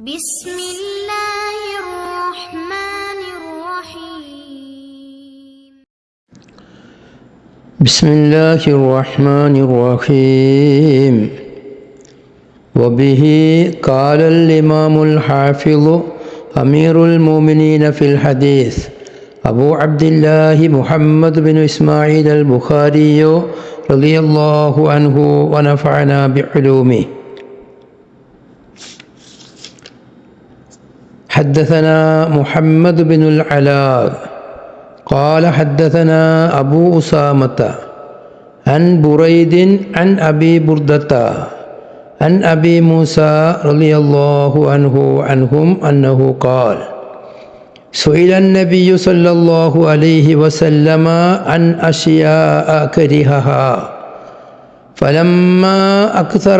بسم الله الرحمن الرحيم بسم الله الرحمن الرحيم وبه قال الإمام الحافظ أمير المؤمنين في الحديث أبو عبد الله محمد بن إسماعيل البخاري رضي الله عنه ونفعنا بعلومه. حدثنا محمد بن العلاء قال حدثنا أبو أسامة عن بريد عن أبي بردة عن أبي موسى رضي الله عنهم أنه قال سئل النبي صلى الله عليه وسلم عن أشياء كرهها فلما أكثر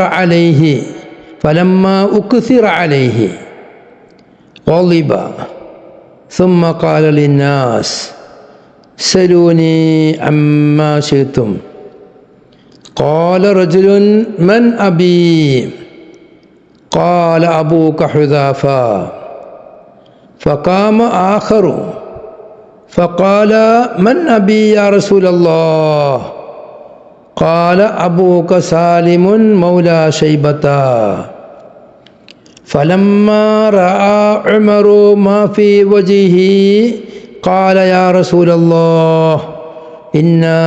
عليه غضب ثم قال للناس سلوني عما شئتم. قال رجل من أبي؟ قال أبوك حذافة. فقام آخر فقال من أبي يا رسول الله؟ قال أبوك سالم مولى شيبة. فلما رأى عمر ما في وجهه قال يا رسول الله إنا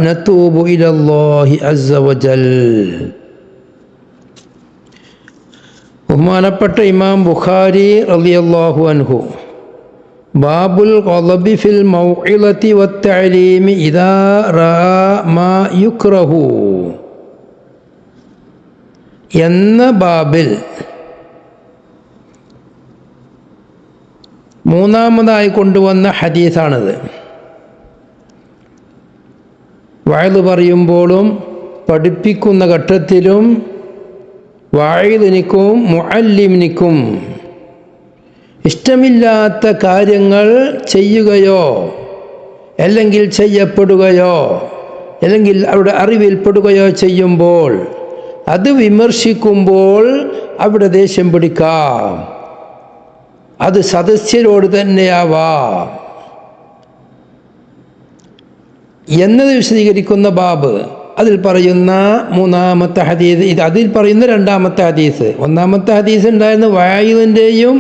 نتوب إلى الله عز وجل. ബഹുമാനപ്പെട്ട ഇമാം ബുഖാരി റളിയല്ലാഹു അൻഹു ബാബുൽ ഖളബി ഫിൽ മൗഇളതി വത്തഅലീമി ഇദാ റഅ മാ യുക്റഹു എന്ന ബാബിൽ മൂന്നാമതായി കൊണ്ടുവന്ന ഹദീസാണിത്. വഅദ് പറയുമ്പോഴും പഠിപ്പിക്കുന്ന ഘട്ടത്തിലും വാഇദിനിക്കും മുഅല്ലിമിനിക്കും ഇഷ്ടമില്ലാത്ത കാര്യങ്ങൾ ചെയ്യുകയോ അല്ലെങ്കിൽ ചെയ്യപ്പെടുകയോ അല്ലെങ്കിൽ അവിടെ അറിവിൽപ്പെടുകയോ ചെയ്യുമ്പോൾ അത് വിമർശിക്കുമ്പോൾ അവിടെ ദേഷ്യം പിടിക്കാം. അത് സദസ്യരോട് തന്നെയാവാം എന്നത് വിശദീകരിക്കുന്ന ബാബ്. അതിൽ പറയുന്ന മൂന്നാമത്തെ ഹദീസ്, അതിൽ പറയുന്ന രണ്ടാമത്തെ ഹദീസ്. ഒന്നാമത്തെ ഹദീസ് ഉണ്ടായിരുന്ന വായിദിൻ്റെയും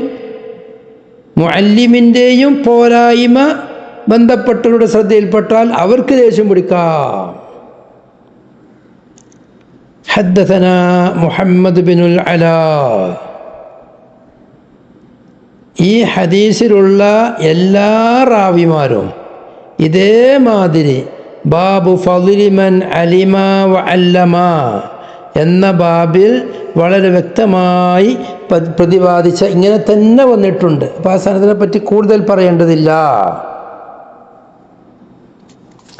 മുഅല്ലിമിൻ്റെയും പോരായ്മ ബന്ധപ്പെട്ടവരുടെ ശ്രദ്ധയിൽപ്പെട്ടാൽ അവർക്ക് ദേഷ്യം പിടിക്കാം. ഹദ്ദസനാ മുഹമ്മദ് ബിനുൽ അലാ. ഈ ഹദീസിലുള്ള എല്ലാ റാവിമാരും ഇതേമാതിരി ബാബു ഫളിലി മൻ അലിമ വ അല്ലമ എന്ന ബാബിൽ വളരെ വ്യക്തമായി പ്രതിപാദിച്ച ഇങ്ങനെ തന്നെ വന്നിട്ടുണ്ട്. അപ്പോൾ ആ സനദിനെ പറ്റി കൂടുതൽ പറയേണ്ടതില്ല.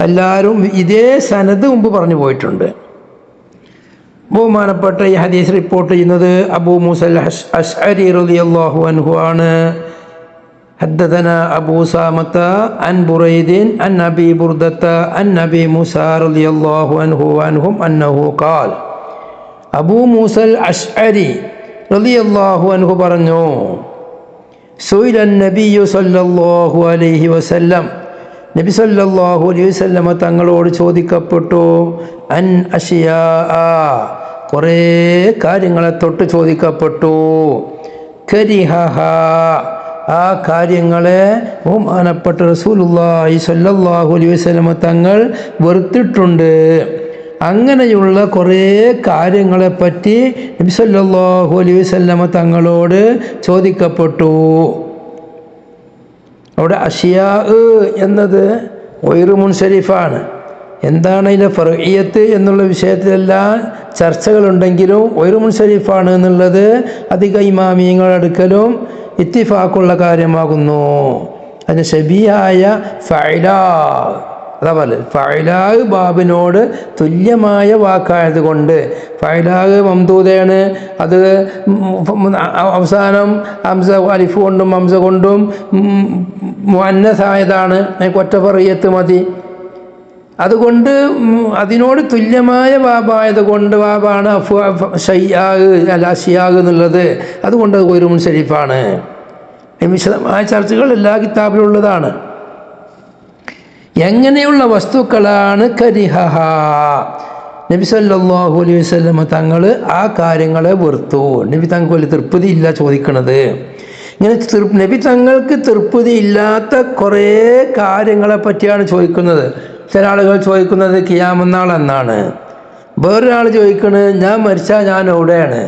എല്ലാവരും ഇതേ സനദ് മുമ്പ് പറഞ്ഞു പോയിട്ടുണ്ട്. ബഹുമാനപ്പെട്ട ഈ ഹദീസ് റിപ്പോർട്ട് ചെയ്യുന്നത് അബൂ മൂസൽ അശ്അരി റളിയല്ലാഹു അൻഹു ആണ്. حدثنا أبو سامة عن بريد عن أبي بردة عن أبي موسى رضي الله عنهم أنه قال أبو موسى الأشعري رضي الله عنه പറഞ്ഞു سئل النبي صلى الله عليه وسلم നബി സല്ലല്ലാഹു അലൈഹി വസല്ലമ തങ്ങളോട് ചോദിക്കപ്പെട്ടു അൻ അഷിയാ, കുറേ കാര്യങ്ങളെ തൊട്ട് ചോദിക്കപ്പെട്ടു. കരിഹഹ, ആ കാര്യങ്ങളെ ബഹുമാനപ്പെട്ട റസൂലുള്ളാഹി സ്വല്ലല്ലാഹു അലൈഹി വസല്ലമ തങ്ങൾ വെറുത്തിട്ടുണ്ട്. അങ്ങനെയുള്ള കുറേ കാര്യങ്ങളെപ്പറ്റി നബി സല്ലല്ലാഹു അലൈഹി വസല്ലമ തങ്ങളോട് ചോദിക്കപ്പെട്ടു. അവിടെ അഷിയാ എന്നത് ഗൈറു മുൻസരിഫാണ്. എന്താണ് അതിലെ ഫർഇയ്യത്ത് എന്നുള്ള വിഷയത്തിലെല്ലാം ചർച്ചകളുണ്ടെങ്കിലും ഗൈറു മുൻസരിഫാണ് എന്നുള്ളത് അധിക ഇമാമിയങ്ങളുടെ അടുക്കലും ഇത്തിഫാക്കുള്ള കാര്യമാകുന്നു. അതിന് ശബീഹായ ഫഅലാ, അതേപോലെ ഫഅലാ ബാബിനോട് തുല്യമായ വാക്കായതുകൊണ്ട് ഫഅലാ മംദൂദയാണ്. അത് അവസാനം ഹംസ അലിഫ് കൊണ്ടും ഹംസ കൊണ്ടും മുഅന്നസായതാണ്. ഒറ്റ ഫർഇയ്യത്ത് മതി. അതുകൊണ്ട് അതിനോട് തുല്യമായ ബാബായത് കൊണ്ട് ബാബാണ് അലാഷിയാഗ് എന്നുള്ളത്. അതുകൊണ്ട് അത് ഗൈറു മുൻസരിഫാണ്. വിശദമായ ചർച്ചകൾ എല്ലാ കിതാബിലുള്ളതാണ്. എങ്ങനെയുള്ള വസ്തുക്കളാണ് കരിഹഹ? നബി സല്ലല്ലാഹു അലൈഹി വസല്ലം തങ്ങൾ ആ കാര്യങ്ങളെ വെറുത്തു. നബി തങ്ങൾക്ക് തൃപ്തി ഇല്ല ചോദിക്കണത്. ഇങ്ങനെ നബി തങ്ങൾക്ക് തൃപ്തി ഇല്ലാത്ത കുറേ കാര്യങ്ങളെ പറ്റിയാണ് ചോദിക്കുന്നത്. ചില ആളുകൾ ചോദിക്കുന്നത് ഖിയാമത്ത് എന്നാണ്. വേറൊരാൾ ചോദിക്കുന്നത് ഞാൻ മരിച്ചാൽ ഞാൻ എവിടെയാണ്.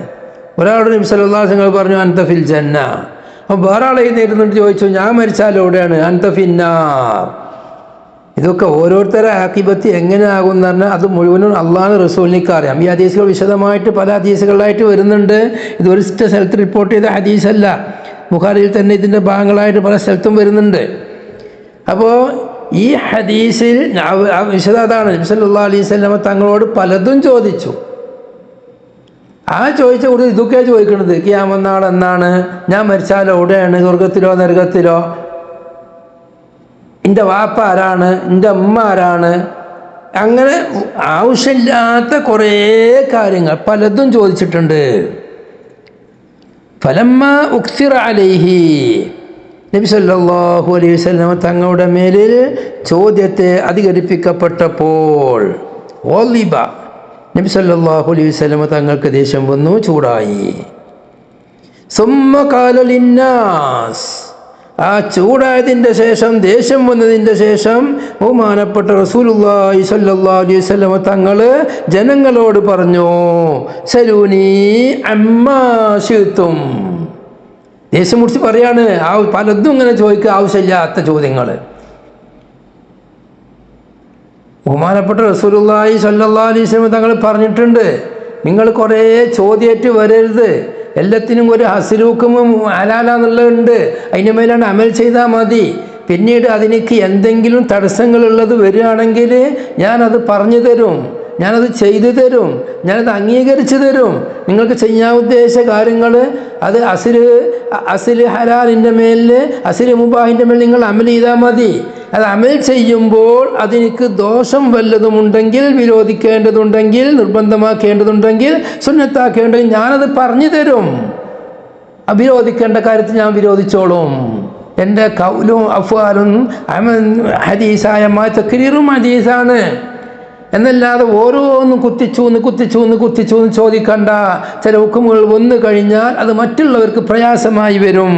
ഒരാളോട് നബി സല്ലല്ലാഹു അലൈഹി വസല്ലം പറഞ്ഞു അൻത ഫിൽ ജന്ന. അപ്പോൾ വേറെ ആളെ നേരിട്ട് ചോദിച്ചു ഞാൻ മരിച്ചാൽ എവിടെയാണ്, അൻത ഫിന്നാർ. ഇതൊക്കെ ഓരോരുത്തരെ ആക്കിബത്ത് എങ്ങനെ ആകും എന്ന് പറഞ്ഞാൽ അത് മുഴുവനും അള്ളാഹു റസൂലിനേക്ക് അറിയാം. ഈ ഹദീസുകൾ വിശദമായിട്ട് പല ഹദീസുകളായിട്ട് വരുന്നുണ്ട്. ഇത് ഒരു സ്ഥലത്ത് റിപ്പോർട്ട് ചെയ്ത ഹദീസല്ല, ബുഖാരിയിൽ തന്നെ ഇതിൻ്റെ ഭാഗങ്ങളായിട്ട് പല സ്ഥലത്തും വരുന്നുണ്ട്. അപ്പോൾ ഈ ഹദീസിൽ വിശദ അതാണ്. നബി സല്ലല്ലാഹു അലൈഹി വസല്ലം തങ്ങളോട് പലതും ചോദിച്ചു. ആ ചോദിച്ച കൂടുതൽ ഇതൊക്കെ ചോദിക്കുന്നത് ഖിയാമത്ത് നാൾ എന്നാണ്, ഞാൻ മരിച്ചാലോ എവിടെയാണ്, സ്വർഗത്തിലോ നരകത്തിലോ, എൻ്റെ വാപ്പ ആരാണ്, എൻ്റെ അമ്മ ആരാണ്, അങ്ങനെ ആവശ്യമില്ലാത്ത കുറേ കാര്യങ്ങൾ പലതും ചോദിച്ചിട്ടുണ്ട്. ഫലമ്മ ഉക്സിറ അലൈഹി, നബി സല്ലല്ലാഹു അലൈഹി വസല്ലം തങ്ങളുടെ മേലിൽ ചോദ്യത്തെ അധികരിപ്പിക്കപ്പെട്ടപ്പോൾ ഓലിബ, നബി സല്ലല്ലാഹു അലൈഹി വസല്ലം തങ്ങൾക്ക് ദേഷ്യം വന്നു, ചൂടായി. സുമ്മ ഖാല ലിന്നാസ്, ആ ചൂടായതിൻ്റെ ശേഷം, ദേഷ്യം വന്നതിൻ്റെ ശേഷം ബഹുമാനപ്പെട്ട റസൂലുള്ളാഹി സ്വല്ലല്ലാഹു അലൈഹി വസല്ലം തങ്ങൾ ജനങ്ങളോട് പറഞ്ഞു, സലൂനി അമ്മാ ശിഅ്തും. ദേഷ്യം മുറിച്ച് പറയാണ്, പലതും ഇങ്ങനെ ചോദിക്കുക, ആവശ്യമില്ലാത്ത ചോദ്യങ്ങൾ. ബഹുമാനപ്പെട്ട റസൂലുള്ളാഹി സ്വല്ലല്ലാഹു അലൈഹി വസല്ലം തങ്ങൾ പറഞ്ഞിട്ടുണ്ട്, നിങ്ങൾ കുറേ ചോദ്യമായിട്ട് വരരുത്, എല്ലാത്തിനും ഒരു ഹസ്ലൂക്കും ഹലാലാന്നുള്ളതുണ്ട്, അതിന് മേലാണ് അമൽ ചെയ്താൽ മതി. പിന്നീട് അതിലേക്ക് എന്തെങ്കിലും തടസ്സങ്ങളുള്ളത് വരികയാണെങ്കിൽ ഞാനത് പറഞ്ഞു തരും, ഞാനത് ചെയ്തു തരും, ഞാനത് അംഗീകരിച്ചു തരും. നിങ്ങൾക്ക് ചെയ്യാൻ ഉദ്ദേശിച്ച കാര്യങ്ങൾ അത് അസിൽ ഹലാലിൻ്റെ മേലിൽ, അസിൽ മുബാഹിൻ്റെ മേൽ നിങ്ങൾ അമൽ ചെയ്താൽ മതി. അത് അമൽ ചെയ്യുമ്പോൾ അതിലേക്ക് ദോഷം വല്ലതുമുണ്ടെങ്കിൽ, വിരോധിക്കേണ്ടതുണ്ടെങ്കിൽ, നിർബന്ധമാക്കേണ്ടതുണ്ടെങ്കിൽ, സുന്നത്താക്കേണ്ടത് ഞാനത് പറഞ്ഞു തരും. വിരോധിക്കേണ്ട കാര്യത്തിൽ ഞാൻ വിരോധിച്ചോളും. എൻ്റെ കൗലും അഫ്വാലും ഹദീസായ തക്രീറും ഹദീസാണ് എന്നല്ലാതെ ഓരോന്നും കുത്തിച്ചൂന്ന് ചോദിക്കണ്ട. ചില ഹുക്കുമുകൾ വന്നു കഴിഞ്ഞാൽ അത് മറ്റുള്ളവർക്ക് പ്രയാസമായി വരും.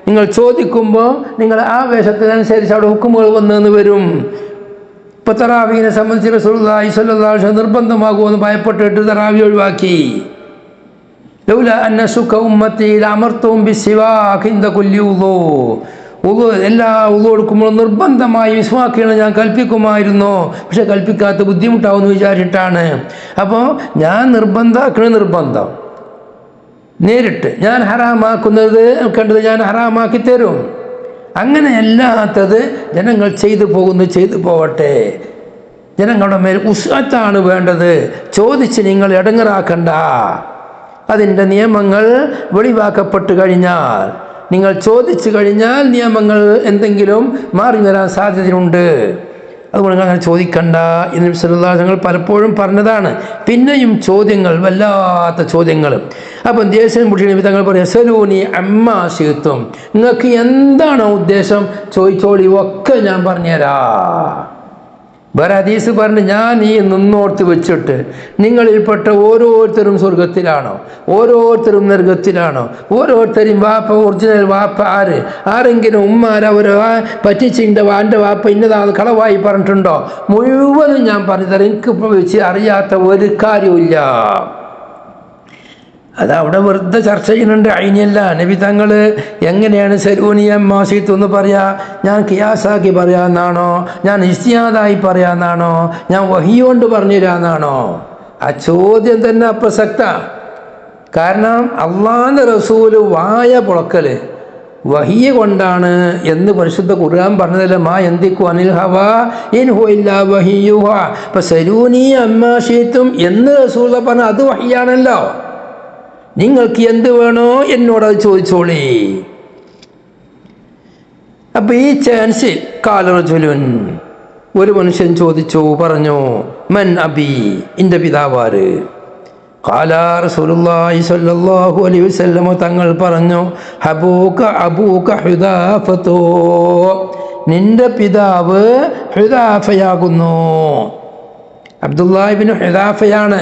നിങ്ങൾ ചോദിക്കുമ്പോൾ നിങ്ങൾ ആവേശത്തിനനുസരിച്ച് അവിടെ ഹുക്കുമുകൾ വന്നെന്ന് വരും. ഇപ്പോൾ തറാവീനെ സംബന്ധിച്ച് റസൂലുള്ളാഹി സ്വല്ലല്ലാഹു അലൈഹി വസല്ലം നിർബന്ധമാകുമെന്ന് ഭയപ്പെട്ടിട്ട് തറാവി ഒഴിവാക്കി. ലൗലാ അന്ന ശുക ഉമ്മത്തി ലഅമർതുഹും ബിസ്സിവാക് ഇൻദ കുല്ലി വുളൂ. എല്ലാ ഉളു എടുക്കുമ്പോൾ നിർബന്ധമായി മിസ്വാക്കാണ് ഞാൻ കൽപ്പിക്കുമായിരുന്നു, പക്ഷെ കൽപ്പിക്കാത്ത ബുദ്ധിമുട്ടാവുമെന്ന് വിചാരിച്ചിട്ടാണ്. അപ്പോൾ ഞാൻ നിർബന്ധം നേരിട്ട് ഞാൻ ഹറാമാക്കുന്നത് കണ്ടത് ഞാൻ ഹറാമാക്കി തരും. അങ്ങനെയല്ലാത്തത് ജനങ്ങൾ ചെയ്തു പോവട്ടെ. ജനങ്ങളുടെ മേൽ ഉസ്അത്താണ് വേണ്ടത്. ചോദിച്ച് നിങ്ങൾ ഇടങ്ങറാക്കണ്ട. അതിൻ്റെ നിയമങ്ങൾ വെളിവാക്കപ്പെട്ട് കഴിഞ്ഞാൽ, നിങ്ങൾ ചോദിച്ചു കഴിഞ്ഞാൽ നിയമങ്ങൾ എന്തെങ്കിലും മാറി വരാൻ സാധ്യതയുണ്ട്. അതുകൊണ്ട് നിങ്ങൾ അങ്ങനെ ചോദിക്കണ്ട എന്ന് നബി സല്ലല്ലാഹു അലൈഹി വസല്ലം പലപ്പോഴും പറഞ്ഞതാണ്. പിന്നെയും ചോദ്യങ്ങൾ, വല്ലാത്ത ചോദ്യങ്ങൾ. അപ്പം ദേഷ്യം മുട്ടി നബി തങ്ങൾ പറയാം, സലൂനി അമ്മാ ശിഅ്തും, നിങ്ങൾക്ക് എന്താണോ ഉദ്ദേശം ചോദിച്ചോളി, ഒക്കെ ഞാൻ പറഞ്ഞുതരാം. വേറെ ഹദീസ് പറഞ്ഞ്, ഞാൻ ഈ നിന്നോർത്ത് വെച്ചിട്ട് നിങ്ങളിൽപ്പെട്ട ഓരോരുത്തരും സ്വർഗത്തിലാണോ, ഓരോരുത്തരും നരകത്തിലാണോ, ഓരോരുത്തരും വാപ്പ ഒറിജിനൽ വാപ്പ ആരെങ്കിലും ഉമ്മാരവരോ പറ്റിച്ചിൻ്റെ എൻ്റെ വാപ്പ ഇന്നതാണ് കളവായി പറഞ്ഞിട്ടുണ്ടോ, മുഴുവനും ഞാൻ പറഞ്ഞു തരാം. എനിക്കിപ്പോൾ വെച്ച് അറിയാത്ത ഒരു കാര്യമില്ല. അതവിടെ വെറുതെ ചർച്ച ചെയ്യുന്നുണ്ട്, അയിനല്ല. നബി തങ്ങൾ എങ്ങനെയാണ് സലൂനിയം മാസിത്ത് എന്ന് പറയാ? ഞാൻ ഖിയാസാക്കി പറയാന്നാണോ, ഞാൻ ഇസ്തിഹാദായി പറയാന്നാണോ, ഞാൻ വഹി കൊണ്ട് പറഞ്ഞുതരാന്നാണോ? ആ ചോദ്യം തന്നെ അപ്രസക്ത. കാരണം അള്ളാഹുവിൻ്റെ റസൂല് വായ പുളക്കൽ വഹിയ കൊണ്ടാണ് എന്ന് പരിശുദ്ധ ഖുർആൻ പറഞ്ഞതല്ല. മാ യന്തിഖു അനിൽ ഹവാ ഇൻ ഹുവ ഇല്ലാ വഹിയുഹാ. ഇപ്പം സലൂനി അമ്മാ ശിഅ്തും എന്ന് റസൂൽ പറഞ്ഞ അത് വഹിയാണല്ലോ. നിങ്ങൾക്ക് എന്ത് വേണോ എന്നോടത് ചോദിച്ചോളി. അപ്പം ഈ ചാൻസ് കാലറജുലുൻ, ഒരു മനുഷ്യൻ ചോദിച്ചു, പറഞ്ഞു, മൻ അബി, എൻ്റെ പിതാവാര്? ഖാല റസൂലുള്ളാഹി സ്വല്ലല്ലാഹു അലൈഹി വസല്ലം തങ്ങൾ പറഞ്ഞു, അബൂക ഹുദാഫത്തു, നിന്റെ പിതാവ് ഹുദാഫയാകുന്നു. അബ്ദുല്ലാഹി ഇബ്നു ഹുദാഫയാണ്.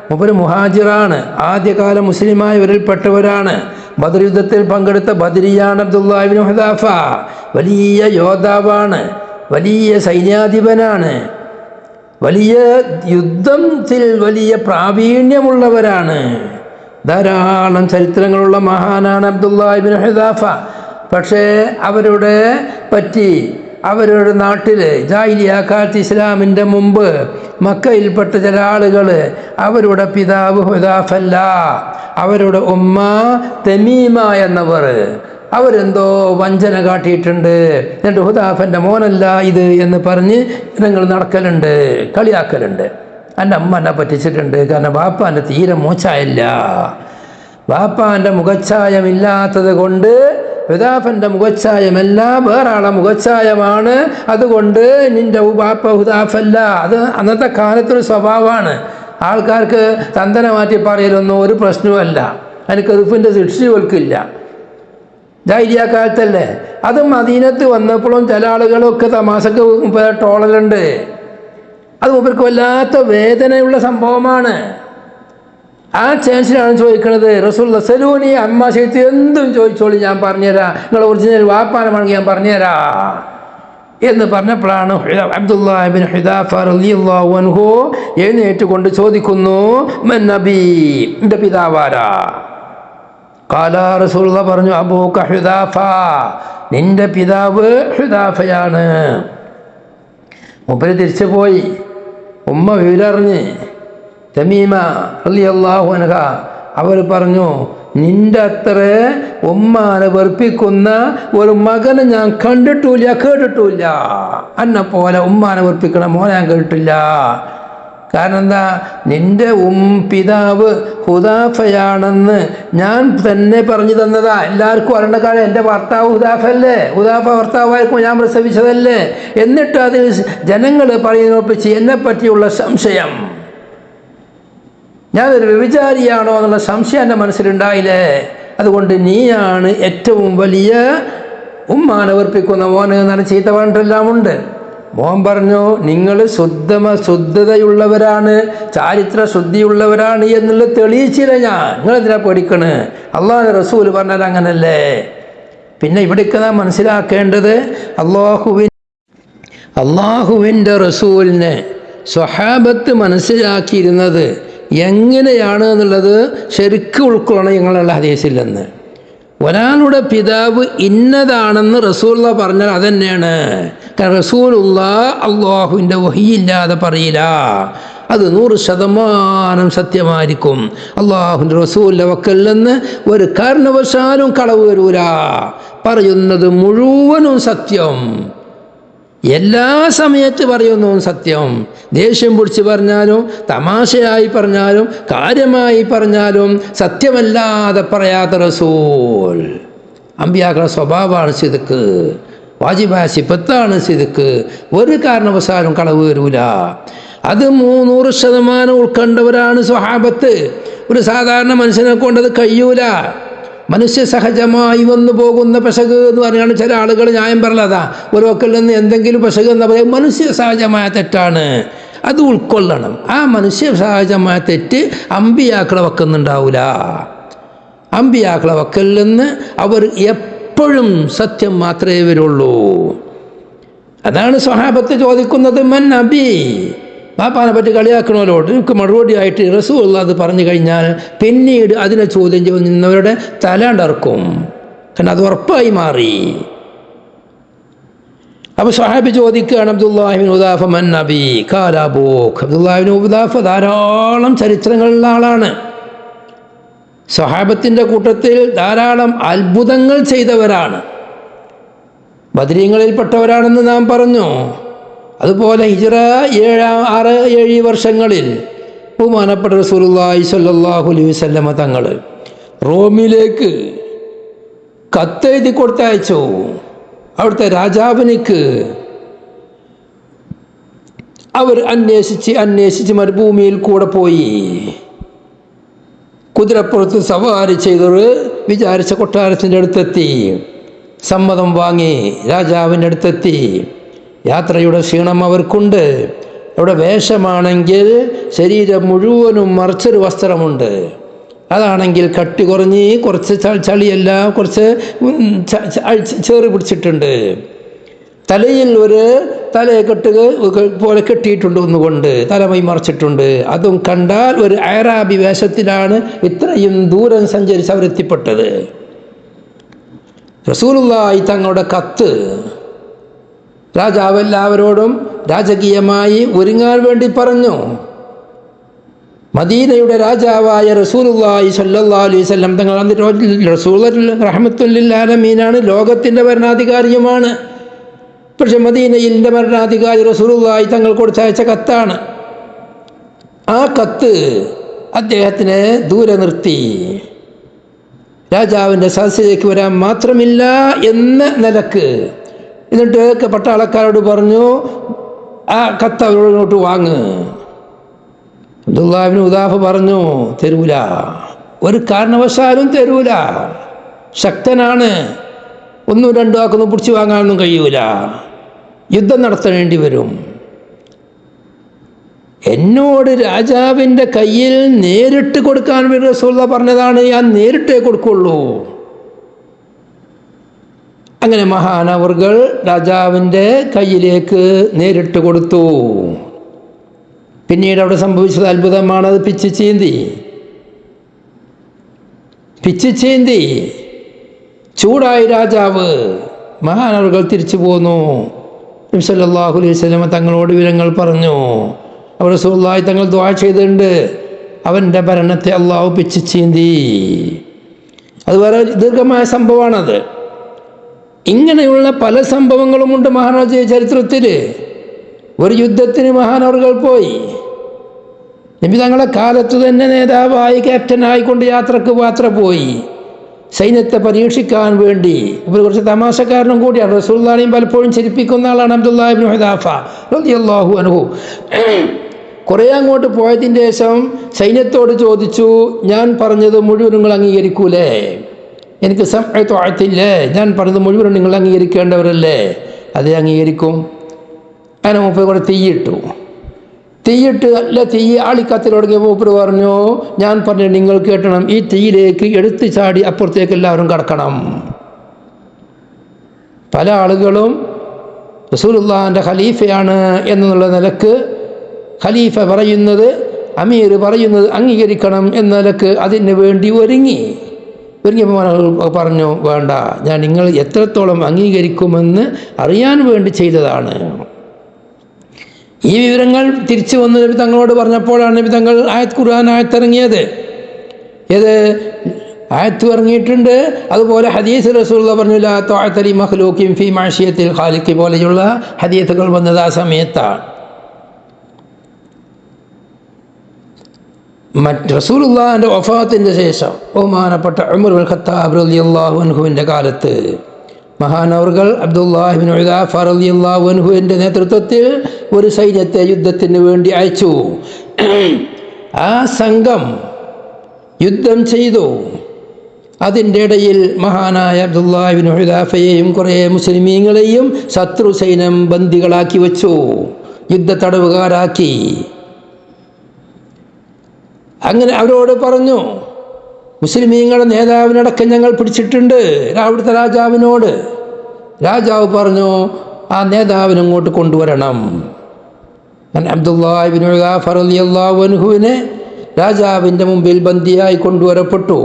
മൂപ്പര് മുഹാജിറാണ്, ആദ്യകാല മുസ്ലിമായവരിൽപ്പെട്ടവരാണ്. ബദർ യുദ്ധത്തിൽ പങ്കെടുത്ത ബദരിയാണ് അബ്ദുല്ലാഹി ഇബ്നു ഹുദാഫ. വലിയ യോദ്ധാവാണ്, വലിയ സൈന്യാധിപനാണ്, വലിയ യുദ്ധത്തിൽ വലിയ പ്രാവീണ്യമുള്ളവരാണ്. ധാരാളം ചരിത്രങ്ങളുള്ള മഹാനാണ് അബ്ദുല്ലാഹി ഇബ്നു ഹുദാഫ. പക്ഷേ അവരുടെ നാട്ടിൽ ജാഹിലിയ്യ കാലത്ത് ഇസ്ലാമിൻ്റെ മുമ്പ് മക്കയിൽപ്പെട്ട ചില ആളുകൾ അവരുടെ പിതാവ് ഹുദാഫല്ല, അവരുടെ ഉമ്മ തമീമ എന്നവർ, അവരെന്തോ വഞ്ചന കാട്ടിയിട്ടുണ്ട്, എന്നിട്ട് ഹുദാഫൻ്റെ മോനല്ല ഇത് എന്ന് പറഞ്ഞ് നിങ്ങൾ നടക്കലുണ്ട്, കളിയാക്കലുണ്ട്. എൻ്റെ അമ്മ എന്നെ പറ്റിച്ചിട്ടുണ്ട്. കാരണം ബാപ്പാൻ്റെ തീരെ മോശമായില്ല, ബാപ്പാൻ്റെ മുഖച്ഛായമില്ലാത്തത് കൊണ്ട് ഹുദാഫൻ്റെ മുഖച്ഛായമല്ല, വേറെ ആളെ മുഖച്ഛായമാണ്, അതുകൊണ്ട് നിൻ്റെ ബാപ്പ ഹുദാഫല്ല. അത് അന്നത്തെ കാലത്തൊരു സ്വഭാവമാണ്. ആൾക്കാർക്ക് തന്തന മാറ്റി പറയലൊന്നും ഒരു പ്രശ്നവുമല്ല, അതിന് കെറുഫിൻ്റെ ശിക്ഷകൾക്കില്ല. ജാഹിലിയ്യ കാലത്തല്ലേ. അത് മദീനത്ത് വന്നപ്പോഴും ചില ആളുകളൊക്കെ തമാശക്ക് ടോളലുണ്ട്. അത് മൂപ്പർക്ക് വല്ലാത്ത വേദനയുള്ള സംഭവമാണ്. ആ ചാൻസിലാണ് ചോദിക്കുന്നത്, റസൂലുള്ളാഹി സലൂനി അമ്മ ശൈത്ത് എന്തും ചോദിച്ചോളി, ഞാൻ പറഞ്ഞുതരാം, നിങ്ങൾ ഒറിജിനൽ വാപ്പാനമാണെങ്കിൽ ഞാൻ പറഞ്ഞുതരാം എന്ന് പറഞ്ഞപ്പോഴാണ് അബ്ദുല്ലാഹി ഇബ്നു ഹുദാഫ റളിയല്ലാഹു അൻഹു എഴുന്നേറ്റുകൊണ്ട് ചോദിക്കുന്നു, മൻ നബി, എൻ്റെ പിതാവാരാ? ഖാല റസൂലുള്ളാഹി പറഞ്ഞു, അബൂക ഹുദാഫ, നിന്റെ പിതാവ് ഹുദാഫയാണ്. മൂപ്പര് തിരിച്ചു പോയി. ഉമ്മ വിവരറിഞ്ഞ് തമീമ റളിയല്ലാഹു അൻഹ അവർ പറഞ്ഞു, നിന്റെ അത്ര ഉമ്മാനെ വെറുപ്പിക്കുന്ന ഒരു മകനെ ഞാൻ കണ്ടിട്ടില്ല, കേട്ടിട്ടില്ല. എന്നെ പോലെ ഉമ്മാനെ വെറുപ്പിക്കണ മോനെ ഞാൻ കേട്ടിട്ടില്ല. കാരണം എന്താ, നിന്റെ പിതാവ് ഹുദാഫയാണെന്ന് ഞാൻ തന്നെ പറഞ്ഞു തന്നതാ. എല്ലാവർക്കും അറിയേണ്ട കാര്യം, എൻ്റെ ഭർത്താവ് ഹുദാഫല്ലേ, ഹുദാഫ ഭർത്താവായിരിക്കും, ഞാൻ പ്രസവിച്ചതല്ലേ. എന്നിട്ട് അതിൽ ജനങ്ങൾ പറയുന്നൊപ്പിച്ച് എന്നെ പറ്റിയുള്ള സംശയം, ഞാനൊരു വ്യഭിചാരിയാണോ എന്നുള്ള സംശയം എൻ്റെ മനസ്സിലുണ്ടായില്ലേ. അതുകൊണ്ട് നീയാണ് ഏറ്റവും വലിയ ഉമ്മാനെ വെറുപ്പിക്കുന്ന മോന് എന്ന് പറഞ്ഞ ചീത്ത പറഞ്ഞിട്ടെല്ലാം ഉണ്ട്. മോൻ പറഞ്ഞു, നിങ്ങൾ ശുദ്ധതയുള്ളവരാണ്, ചാരിത്ര ശുദ്ധിയുള്ളവരാണ് എന്നുള്ളത് തെളിയിച്ചില്ല ഞാൻ. നിങ്ങളെന്തിനാ പേടിക്കണ്? അള്ളാഹുവിൻ്റെ റസൂൽ പറഞ്ഞാൽ അങ്ങനല്ലേ. പിന്നെ ഇവിടേക്ക് നാം മനസ്സിലാക്കേണ്ടത്, അള്ളാഹുവിൻ്റെ റസൂലിനെ സ്വഹാബത്ത് മനസ്സിലാക്കിയിരുന്നത് എങ്ങനെയാണ് എന്നുള്ളത് ശരിക്കും ഉൾക്കൊള്ളണം ഞങ്ങളുള്ള ഹദീസില്ലെന്ന്. ഒരാളുടെ പിതാവ് ഇന്നതാണെന്ന് റസൂലുള്ളാഹി പറഞ്ഞാൽ അതന്നെയാണ്. കാരണം റസൂലുള്ളാഹി അള്ളാഹുവിൻ്റെ വഹിയില്ലാതെ പറയില്ല, അത് 100% സത്യമായിരിക്കും. അള്ളാഹുവിൻ്റെ റസൂലിൻ്റെ വക്കൽ നിന്ന് ഒരു കാരണവശാലും കളവ് വരൂല. പറയുന്നത് മുഴുവനും സത്യം, എല്ലാ സമയത്ത് പറയുന്നതും സത്യം. ദേഷ്യം പിടിച്ച് പറഞ്ഞാലും തമാശയായി പറഞ്ഞാലും കാര്യമായി പറഞ്ഞാലും സത്യമല്ലാതെ പറയാത്ത റസൂൽ. അമ്പിയാക്കളുടെ സ്വഭാവമാണ് സിദ്ക്ക്, വാജിബായ സിഫത്താണ് സിദ്ക്ക്. ഒരു കാരണവശാലും കളവ് വരൂല. അത് 100% ഉൾക്കൊണ്ടവരാണ് സ്വഹാബത്ത്. ഒരു സാധാരണ മനുഷ്യനെ കൊണ്ടത് കഴിയൂല. മനുഷ്യ സഹജമായി വന്നു പോകുന്ന പെശക് എന്ന് പറയുകയാണ്. ചില ആളുകൾ ന്യായം പറഞ്ഞതാ, ഒരു വക്കിൽ നിന്ന് എന്തെങ്കിലും പെശക് എന്ന് പറയുന്നത് മനുഷ്യ സഹജമായ തെറ്റാണ്, അത് ഉൾക്കൊള്ളണം. ആ മനുഷ്യ സഹജമായ തെറ്റ് അമ്പിയാക്കളെ വക്കുന്നുണ്ടാവില്ല. അമ്പിയാക്കളെ വക്കൽ നിന്ന് അവർ എപ്പോഴും സത്യം മാത്രമേ വരുള്ളൂ. അതാണ് സ്വഹാബത്ത് ചോദിക്കുന്നത്, മൻ നബി, ബാപ്പാനെ പറ്റി കളിയാക്കണമല്ലോട്ട് എനിക്ക് മറുപടിയായിട്ട് റസൂലുള്ളാഹി അത് പറഞ്ഞു കഴിഞ്ഞാൽ പിന്നീട് അതിനെ ചോദ്യം ചെയ്യുന്നവരുടെ തലാണ്ടർക്കും. കാരണം അത് ഉറപ്പായി മാറി. അപ്പോൾ സ്വഹാബി ചോദിക്കുകയാണ്, അബ്ദുല്ലാഹി ഇബ്നു ഹുദാഫ മൻ നബി? ഖാല അബൂക. അബ്ദുല്ലാഹി ഇബ്നു ഹുദാഫ ധാരാളം ചരിത്രങ്ങളുള്ള ആളാണ്. സ്വഹാബത്തിൻ്റെ കൂട്ടത്തിൽ ധാരാളം അത്ഭുതങ്ങൾ ചെയ്തവരാണ്, ബദരീങ്ങളിൽപ്പെട്ടവരാണെന്ന് നാം പറഞ്ഞു. അതുപോലെ ഹിജ്റ 6-7 വർഷങ്ങളിൽ ബഹുമാനപ്പെട്ട റസൂലുള്ളാഹി സ്വല്ലല്ലാഹു അലൈഹി വസല്ലമ തങ്ങൾ റോമിലേക്ക് കത്തെഴുതി കൊടുത്തയച്ചു. അവിടുത്തെ രാജാവിനിക്ക് അവർ അന്വേഷിച്ച് മരുഭൂമിയിൽ കൂടെ പോയി. കുതിരപ്പുറത്ത് സവാരി ചെയ്തവർ വിചാരിച്ച കൊട്ടാരത്തിൻ്റെ അടുത്തെത്തി. സമ്മതം വാങ്ങി രാജാവിൻ്റെ അടുത്തെത്തി. യാത്രയുടെ ക്ഷീണം അവർക്കുണ്ട്. അവിടെ വേഷമാണെങ്കിൽ ശരീരം മുഴുവനും മറിച്ചൊരു വസ്ത്രമുണ്ട്. അതാണെങ്കിൽ കട്ടി കുറഞ്ഞ് കുറച്ച് ചളിയെല്ലാം കുറച്ച് ചേറി പിടിച്ചിട്ടുണ്ട്. തലയിൽ ഒരു തലയെക്കെട്ട് പോലെ കെട്ടിയിട്ടുണ്ട് ഒന്നുകൊണ്ട്, തലമൈ മറിച്ചിട്ടുണ്ട്. അതും കണ്ടാൽ ഒരു അറാബി വേഷത്തിലാണ് ഇത്രയും ദൂരം സഞ്ചരിച്ച് അവരെത്തിപ്പെട്ടത്. റസൂലുള്ളാഹി തങ്ങളുടെ കത്ത് രാജാവ് എല്ലാവരോടും രാജകീയമായി ഒരുങ്ങാൻ വേണ്ടി പറഞ്ഞു. മദീനയുടെ രാജാവായ റസൂലുള്ളാഹി സ്വല്ലല്ലാഹു അലൈഹി വസല്ലം തങ്ങൾ റസൂൽ റഹ്മത്തുൽ ആലമീനാണ്, ലോകത്തിൻ്റെ ഭരണാധികാരിയുമാണ്. പക്ഷെ മദീനയിലെ ഭരണാധികാരി റസൂലുള്ളാഹി തങ്ങൾ കൊടുത്തയച്ച കത്താണ്. ആ കത്ത് അദ്ദേഹത്തിനെ ദൂരെ നിർത്തി. രാജാവിൻ്റെ സദസ്സിലേക്ക് വരാൻ മാത്രമില്ല എന്ന നിലക്ക്. എന്നിട്ട് പട്ടാളക്കാരോട് പറഞ്ഞു, ആ കത്ത് അവരോട് വാങ്ങ്. അബ്ദുല്ലാഹ് ഇബ്നു ഉദാഫ പറഞ്ഞു, തരൂല, ഒരു കാരണവശാലും തരൂല. ശക്തനാണ്, ഒന്നും രണ്ടും ആക്കൊന്നും പിടിച്ചു വാങ്ങാനൊന്നും കഴിയൂല, യുദ്ധം നടത്തേണ്ടി വരും. എന്നോട് രാജാവിൻ്റെ കയ്യിൽ നേരിട്ട് കൊടുക്കാൻ വേണ്ടി റസൂലുള്ളാഹി പറഞ്ഞതാണ്, ഞാൻ നേരിട്ടേ കൊടുക്കുള്ളൂ. അങ്ങനെ മഹാനവർകൾ രാജാവിൻ്റെ കയ്യിലേക്ക് നേരിട്ട് കൊടുത്തു. പിന്നീട് അവിടെ സംഭവിച്ചത് അത്ഭുതമാണ്. അത് പിച്ച് ചീന്തി ചൂടായി രാജാവ്. മഹാനവർകൾ തിരിച്ചു പോന്നു. നബി സല്ലല്ലാഹു അലൈഹി വസല്ലം തങ്ങളോട് വിവരങ്ങൾ പറഞ്ഞു. അവർ റസൂലുള്ളാഹി തങ്ങൾ ദുആ ചെയ്തിട്ടുണ്ട്, അവൻ്റെ ഭരണത്തെ അള്ളാഹു പിച്ച് ചീന്തി. അത് വേറെ ദീർഘമായ സംഭവമാണത്. ഇങ്ങനെയുള്ള പല സംഭവങ്ങളുമുണ്ട് മഹാനവരുടെ ചരിത്രത്തിൽ. ഒരു യുദ്ധത്തിന് മഹാനവർകൾ പോയി. നബി തങ്ങളെ കാലത്ത് തന്നെ നേതാവായി ക്യാപ്റ്റനായിക്കൊണ്ട് യാത്ര പോയി. സൈന്യത്തെ പരീക്ഷിക്കാൻ വേണ്ടി. ഇവർ കുറച്ച് തമാശക്കാരനും കൂടിയാണ്. റസൂലുള്ളാഹിയും പലപ്പോഴും ചിരിപ്പിക്കുന്ന ആളാണ് അബ്ദുല്ലാഹ് ഇബ്നു ഹുദാഫ റളിയല്ലാഹു അൻഹു. കുറേ അങ്ങോട്ട് പോയതിൻ്റെ ശേഷം സൈന്യത്തോട് ചോദിച്ചു, ഞാൻ പറഞ്ഞത് മുഴുവൻ നിങ്ങൾ അംഗീകരിക്കൂലേ? എനിക്ക് സമയത്തോഴത്തില്ലേ? ഞാൻ പറഞ്ഞത് മുഴുവൻ നിങ്ങൾ അംഗീകരിക്കേണ്ടവരല്ലേ? അതേ, അംഗീകരിക്കും. അങ്ങനെ മൂപ്പർ കൂടെ തീയിട്ട് അല്ല, തീ ആളിക്കത്തിൽ തുടങ്ങിയ മൂപ്പർ പറഞ്ഞു, ഞാൻ പറഞ്ഞു നിങ്ങൾ കേട്ടണം, ഈ തീയിലേക്ക് എടുത്തു ചാടി അപ്പുറത്തേക്ക് എല്ലാവരും കടക്കണം. പല ആളുകളും റസൂലുള്ളാഹിൻ്റെ ഖലീഫയാണ് എന്നുള്ള നിലക്ക് ഖലീഫ പറയുന്നത്, അമീർ പറയുന്നത് അംഗീകരിക്കണം എന്ന നിലക്ക് അതിന് വേണ്ടി ഒരുങ്ങിയപ്പോൾ പറഞ്ഞു, വേണ്ട, ഞാൻ നിങ്ങൾ എത്രത്തോളം അംഗീകരിക്കുമെന്ന് അറിയാൻ വേണ്ടി ചെയ്തതാണ്. ഈ വിവരങ്ങൾ തിരിച്ചു വന്ന് നബി തങ്ങളോട് പറഞ്ഞപ്പോഴാണ് നബി തങ്ങൾ ഖുർആൻ ആയത്തിറങ്ങിയത്. ഏത് ആയത്ത് ഇറങ്ങിയിട്ടുണ്ട്. അതുപോലെ ഹദീസ് റസൂലുള്ളാഹി പറഞ്ഞു, ലാ തഅത ലി മഖ്ലൂഖിൻ ഫീ മഅസിയത്തിൽ ഖാലിഖ് പോലെയുള്ള ഹദീസുകൾ വന്നത് ആ സമയത്താണ്. റസൂലുള്ളാഹിൻ്റെ വഫാത്തിൻ്റെ ശേഷം ബഹുമാനപ്പെട്ട ഉമർ ഇബ്നുൽ ഖത്താബ് റളിയല്ലാഹു അൻഹുവിൻ്റെ കാലത്ത് മഹാനവർകൾ അബ്ദുല്ലാഹി ഇബ്നു ഉദാഫ റളിയല്ലാഹു അൻഹുവിൻ്റെ നേതൃത്വത്തിൽ ഒരു സൈന്യത്തെ യുദ്ധത്തിന് വേണ്ടി അയച്ചു. ആ സംഘം യുദ്ധം ചെയ്തു. അതിൻ്റെ ഇടയിൽ മഹാനായ അബ്ദുല്ലാഹി ഇബ്നു ഉദാഫയെയും കുറേ മുസ്ലിമീങ്ങളെയും ശത്രു സൈന്യം ബന്ദികളാക്കി വെച്ചു, യുദ്ധ തടവുകാരാക്കി. അങ്ങനെ അവരോട് പറഞ്ഞു, മുസ്ലിമീങ്ങളുടെ നേതാവിനടക്കം ഞങ്ങൾ പിടിച്ചിട്ടുണ്ട് അവിടുത്തെ രാജാവിനോട്. രാജാവ് പറഞ്ഞു, ആ നേതാവിനെ ഇങ്ങോട്ട് കൊണ്ടുവരണം. അബ്ദുല്ലാഹി ഇബ്നു ഉദാഫ റളിയല്ലാഹു അൻഹുവിനെ രാജാവിൻ്റെ മുമ്പിൽ ബന്ദിയായി കൊണ്ടുവരപ്പെട്ടു.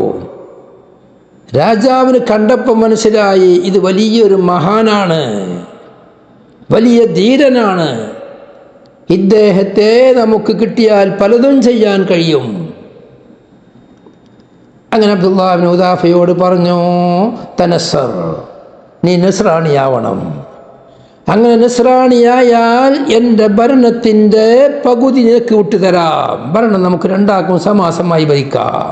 രാജാവിന് കണ്ടപ്പോൾ മനസ്സിലായി, ഇത് വലിയൊരു മഹാനാണ്, വലിയ ധീരനാണ്, ഇദ്ദേഹത്തെ നമുക്ക് കിട്ടിയാൽ പലതും ചെയ്യാൻ കഴിയും. അങ്ങനെ അബ്ദുല്ലാഹി ഇബ്നു ഉദാഫയോട് പറഞ്ഞു, തനസ്സർ, നീ നസ്രാണിയാവണം. അങ്ങനെ നസ്രാണിയായാൽ എൻ്റെ ഭരണത്തിൻ്റെ പകുതി നിനക്ക് വിട്ടുതരാം, ഭരണം നമുക്ക് രണ്ടാക്കും സമാസമായി ഭരിക്കാം.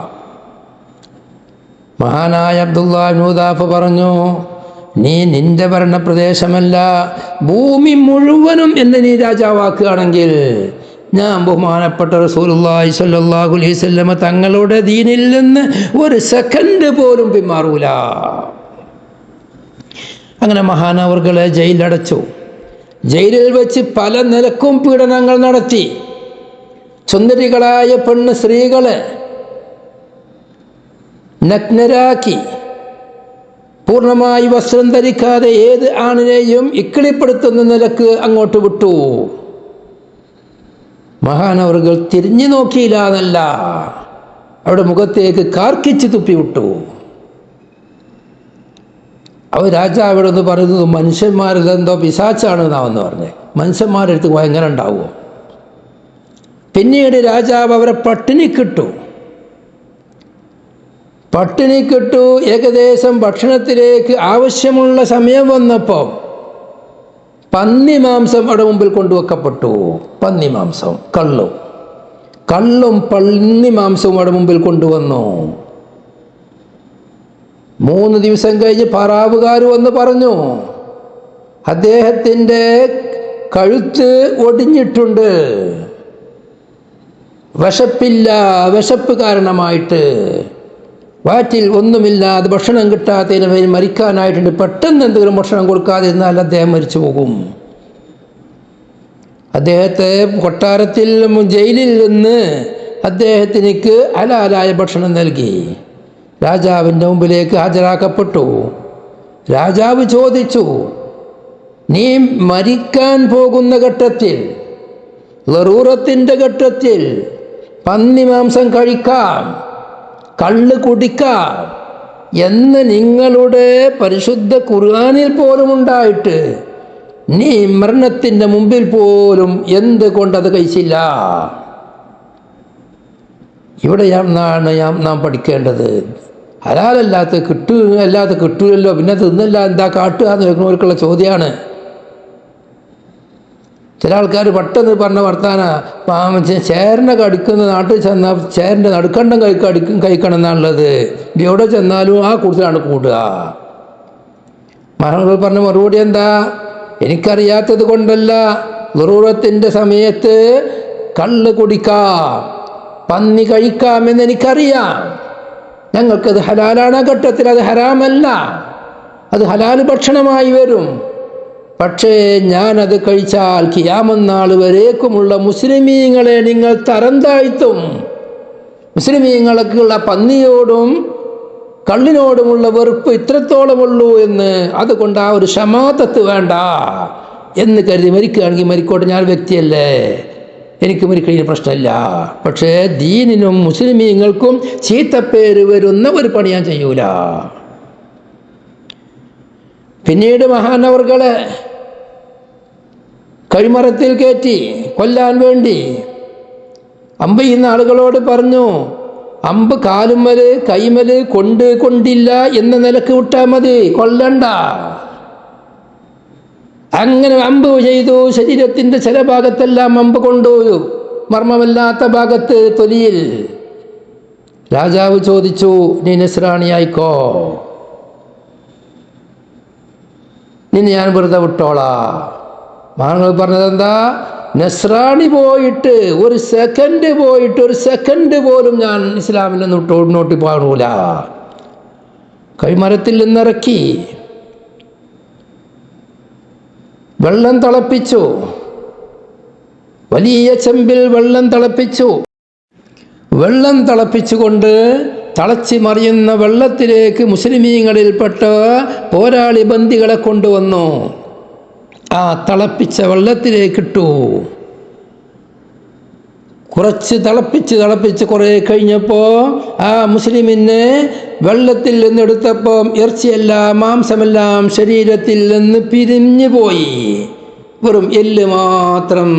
മഹാനായ അബ്ദുല്ലാഹി ഇബ്നു ഉദാഫ പറഞ്ഞു, നീ നിന്റെ ഭരണപ്രദേശമല്ല, ഭൂമി മുഴുവനും എന്ന് നീ രാജാവാക്കുകയാണെങ്കിൽ ഞാൻ ബഹുമാനപ്പെട്ട റസൂലുള്ളാഹി സ്വല്ലല്ലാഹു അലൈഹി വസല്ലമ തങ്ങളുടെ ദീനിൽ നിന്ന് ഒരു സെക്കൻഡ് പോലും പിന്മാറൂല. അങ്ങനെ മഹാനവർകളെ ജയിലടച്ചു. ജയിലിൽ വെച്ച് പല നിലക്കും പീഡനങ്ങൾ നടത്തി. സുന്ദരികളായ പെണ്ണ് സ്ത്രീകളെ നഗ്നരാക്കി, പൂർണ്ണമായി വസ്ത്രം ധരിക്കാതെ ഏത് ആണിനെയും ഇക്കിളിപ്പെടുത്തുന്ന നിലക്ക് അങ്ങോട്ട് വിട്ടു. മഹാനവറുകൾ തിരിഞ്ഞു നോക്കിയില്ല എന്നല്ല, അവിടെ മുഖത്തേക്ക് കാർക്കിച്ച് തുപ്പിവിട്ടു. അവർ രാജാവിടൊന്ന് പറയുന്നത് മനുഷ്യന്മാരിതെന്തോ പിശാച്ചാണ് എന്നാവെന്ന് പറഞ്ഞ്. മനുഷ്യന്മാരെടുത്ത് എങ്ങനെ ഉണ്ടാവുമോ? പിന്നീട് രാജാവ് അവരെ പട്ടിണിക്കിട്ടു. ഏകദേശം ഭക്ഷണത്തിലേക്ക് ആവശ്യമുള്ള സമയം വന്നപ്പോൾ പന്നി മാംസം അവിടെ മുമ്പിൽ കൊണ്ടുവെക്കപ്പെട്ടു. പന്നി മാംസം, കള്ളും പന്നി മാംസവും അവിടെ മുമ്പിൽ കൊണ്ടുവന്നു. 3 ദിവസം കഴിഞ്ഞ് പറാവുകാർ വന്ന് പറഞ്ഞു, അദ്ദേഹത്തിൻ്റെ കഴുത്ത് ഒടിഞ്ഞിട്ടുണ്ട്, വിശപ്പ് കാരണമായിട്ട്, വയറ്റിൽ ഒന്നുമില്ലാതെ ഭക്ഷണം കിട്ടാത്തതിന് പേര് മരിക്കാനായിട്ടുണ്ട്. പെട്ടെന്ന് എന്തെങ്കിലും ഭക്ഷണം കൊടുക്കാതെ ഇരുന്നാൽ അദ്ദേഹം മരിച്ചു പോകും. അദ്ദേഹത്തെ കൊട്ടാരത്തിൽ ജയിലിൽ നിന്ന് അദ്ദേഹത്തിനേക്ക് ഹലാലായ ഭക്ഷണം നൽകി. രാജാവിൻ്റെ മുമ്പിലേക്ക് ഹാജരാക്കപ്പെട്ടു. രാജാവ് ചോദിച്ചു, നീ മരിക്കാൻ പോകുന്ന ഘട്ടത്തിൽ, ലറൂറത്തിൻ്റെ ഘട്ടത്തിൽ പന്നി മാംസം കഴിക്കാം, കള്ള് കുടിക്കാം എന്ന് നിങ്ങളുടെ പരിശുദ്ധ ഖുർആനിൽ പോലും ഉണ്ടായിട്ട് നീ മരണത്തിൻ്റെ മുമ്പിൽ പോലും എന്തുകൊണ്ടത് കഴിച്ചില്ല? ഇവിടെയാണ് നാം പഠിക്കേണ്ടത്. ഹലാലല്ലാത്ത കിട്ടൂലല്ലോ, പിന്നെ തിന്നല്ല എന്താ കാട്ടുക എന്ന് ചോദിക്കുന്നവർക്കുള്ള ചോദ്യമാണ്. ചില ആൾക്കാർ പെട്ടെന്ന് പറഞ്ഞ വർത്താന, ചേരനെ കടിക്കുന്ന നാട്ടിൽ ചെന്നാൽ ചേരൻ്റെ നടുക്കണ്ടം കഴിക്കണം എന്നാണുള്ളത്. എവിടെ ചെന്നാലും ആ കൂടുതലാണ് കൂടുക. മഹാനവർ പറഞ്ഞ മറുപടി എന്താ? എനിക്കറിയാത്തത് കൊണ്ടല്ല, ദുറൂറത്തിൻ്റെ സമയത്ത് കള്ള് കുടിക്കാം, പന്നി കഴിക്കാമെന്ന് എനിക്കറിയാം. ഞങ്ങൾക്കത് ഹലാലാണ്. ആ ഘട്ടത്തിൽ അത് ഹറാമല്ല, അത് ഹലാൽ ഭക്ഷണമായി വരും. പക്ഷേ ഞാനത് കഴിച്ചാൽ ഖിയാമത്ത് നാൾ വരേക്കുമുള്ള മുസ്ലിമീങ്ങളെ നിങ്ങൾ തരം താഴ്ത്തും. മുസ്ലിമീങ്ങൾക്കുള്ള പന്നിയോടും കള്ളിനോടുമുള്ള വെറുപ്പ് ഇത്രത്തോളമുള്ളൂ എന്ന്, അതുകൊണ്ട് ആ ഒരു ഷമാതത്ത് വേണ്ട എന്ന് കരുതി മരിക്കുകയാണെങ്കിൽ മരിക്കോട്ടെ, ഞാൻ വ്യക്തിയല്ലേ, എനിക്ക് മരിക്കഴിഞ്ഞ പ്രശ്നമില്ല. പക്ഷേ ദീനിനും മുസ്ലിമീങ്ങൾക്കും ചീത്തപ്പേര് വരുന്ന ഒരു പണി ഞാൻ ചെയ്യൂല. പിന്നീട് മഹാനവർകളെ കഴിമരത്തിൽ കയറ്റി കൊല്ലാൻ വേണ്ടി അമ്പ് ചെയ്യുന്ന ആളുകളോട് പറഞ്ഞു, അമ്പ് കാലുമ്മല് കൈമല് കൊണ്ടില്ല എന്ന നിലക്ക് വിട്ടാൽ മതി, കൊല്ലണ്ട. അങ്ങനെ അമ്പ് ചെയ്തു. ശരീരത്തിൻ്റെ ചില ഭാഗത്തെല്ലാം അമ്പ് കൊണ്ടുപോയി, മർമ്മമല്ലാത്ത ഭാഗത്ത് തൊലിയിൽ. രാജാവ് ചോദിച്ചു, നീ നസ്രാണിയായിക്കോ, നിന്നെ ഞാൻ വെറുതെ വിട്ടോളാ. മഹാനവർ പറഞ്ഞത് എന്താ? നസ്രാണി പോയിട്ട് ഒരു സെക്കൻഡ് പോലും ഞാൻ ഇസ്ലാമിൽ നിന്ന് മുന്നോട്ട് പോകൂല. കൈമരത്തിൽ നിന്നിറക്കി വെള്ളം തിളപ്പിച്ചു. വലിയ ചെമ്പിൽ വെള്ളം തിളപ്പിച്ചു. വെള്ളം തിളപ്പിച്ചുകൊണ്ട് തിളച്ച് മറിയുന്ന വെള്ളത്തിലേക്ക് മുസ്ലിമീങ്ങളിൽപ്പെട്ട പോരാളി ബന്ദികളെ കൊണ്ടുവന്നു. ആ തിളപ്പിച്ച വെള്ളത്തിലേക്കിട്ടു. കുറച്ച് തിളപ്പിച്ച് കുറേ കഴിഞ്ഞപ്പോൾ ആ മുസ്ലിമിനെ വെള്ളത്തിൽ നിന്നെടുത്തപ്പോൾ ഇറച്ചിയെല്ലാം മാംസമെല്ലാം ശരീരത്തിൽ നിന്ന് പിരിഞ്ഞു പോയി. വെറും എല്ല് മാത്രം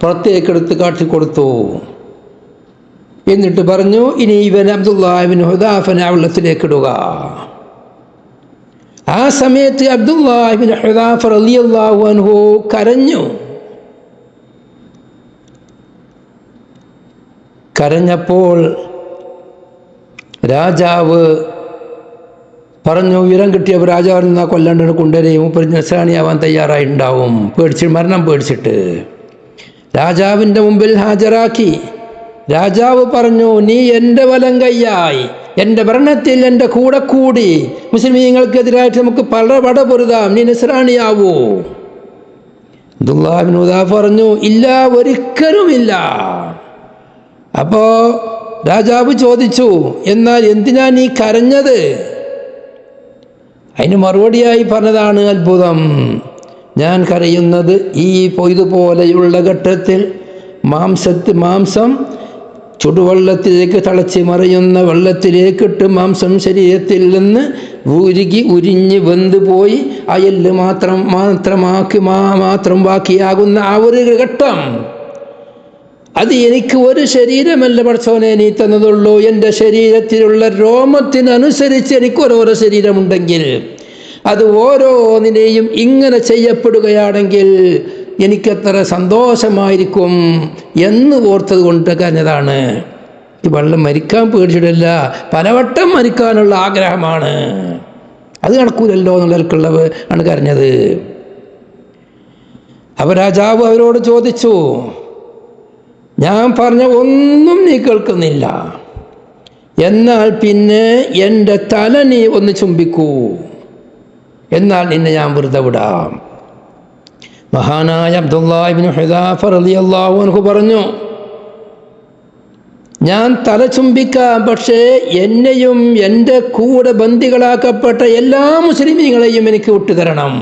പുറത്തേക്കെടുത്ത് കാട്ടിക്കൊടുത്തു. എന്നിട്ട് പറഞ്ഞു, ഇനി ഇവൻ അബ്ദുല്ലാഹ് ഇബ്നു ഹുദാഫനെ വെള്ളത്തിലേക്കിടുക. ആ സമയത്ത് അബ്ദുല്ലാഹ് ഇബ്നു ഹുദാഫ റളിയല്ലാഹു അൻഹു കരഞ്ഞു. കരഞ്ഞപ്പോൾ രാജാവ് പറഞ്ഞു, വിവരം കിട്ടിയപ്പോൾ രാജാവിൽ നിന്ന് കൊല്ലാണ്ട് കൊണ്ടുവരെയും നസ്രാണിയാവാൻ തയ്യാറായിട്ടുണ്ടാവും, മരണം പേടിച്ചിട്ട്. രാജാവിൻ്റെ മുമ്പിൽ ഹാജരാക്കി. രാജാവ് പറഞ്ഞു, നീ എൻ്റെ വലം കൈയായി, എൻ്റെ ഭരണത്തിൽ എൻ്റെ കൂടെ കൂടി മുസ്ലിമീങ്ങൾക്കെതിരായിട്ട് നമുക്ക് പല പടപൊരുതാം, നീ നസ്രാണിയാവൂ. അബ്ദുല്ലാഹ് ഇബ്നു ഹുദാഫ പറഞ്ഞു, ഇല്ല, ഒരിക്കലുമില്ല. അപ്പോ രാജാവ് ചോദിച്ചു, എന്നാൽ എന്തിനാ നീ കരഞ്ഞത്? അതിന് മറുപടിയായി പറഞ്ഞതാണ് അത്ഭുതം. ഞാൻ കരയുന്നത് ഈ ഇതുപോലെയുള്ള ഘട്ടത്തിൽ മാംസം ചുടുവെള്ളത്തിലേക്ക് തിളച്ച് മറിയുന്ന വെള്ളത്തിലേക്കിട്ട് മാംസം ശരീരത്തിൽ നിന്ന് ഉരിഞ്ഞ് വെന്ത് പോയി അയല് മാത്രം ബാക്കിയാകുന്ന ആ ഒരു ഘട്ടം, അത് എനിക്ക് ഒരു ശരീരമല്ല പടച്ചോനെ നീ തന്നതുള്ളൂ. എൻ്റെ ശരീരത്തിലുള്ള രോമത്തിനനുസരിച്ച് എനിക്ക് ഓരോരോ ശരീരമുണ്ടെങ്കിൽ അത് ഓരോന്നിനെയും ഇങ്ങനെ ചെയ്യപ്പെടുകയാണെങ്കിൽ എനിക്കെത്ര സന്തോഷമായിരിക്കും എന്ന് ഓർത്തത് കൊണ്ട് കരഞ്ഞതാണ്. ഈ വെള്ളം മരിക്കാൻ പേടിച്ചിട്ടില്ല, പലവട്ടം മരിക്കാനുള്ള ആഗ്രഹമാണ്, അത് നടക്കൂലല്ലോ എന്നുള്ളവർക്കുള്ളത് ആണ് കരഞ്ഞത്. അപ്പോൾ രാജാവ് അവരോട് ചോദിച്ചു, ഞാൻ പറഞ്ഞ ഒന്നും നീ കേൾക്കുന്നില്ല, എന്നാൽ പിന്നെ എൻ്റെ തല നീ ഒന്ന് ചുംബിക്കൂ, എന്നാൽ നിന്നെ ഞാൻ വെറുതെ വിടാം. മഹാനായ അബ്ദുല്ലാഹ് ഇബ്നു ഹുദാഫ റളിയല്ലാഹു അൻഹു പറഞ്ഞു, ഞാൻ തല ചുംബിക്കാം, പക്ഷേ എന്നെയും എൻ്റെ കൂടെ ബന്ദികളാക്കപ്പെട്ട എല്ലാ മുസ്ലിമീങ്ങളെയും എനിക്ക് വിട്ടുതരണം,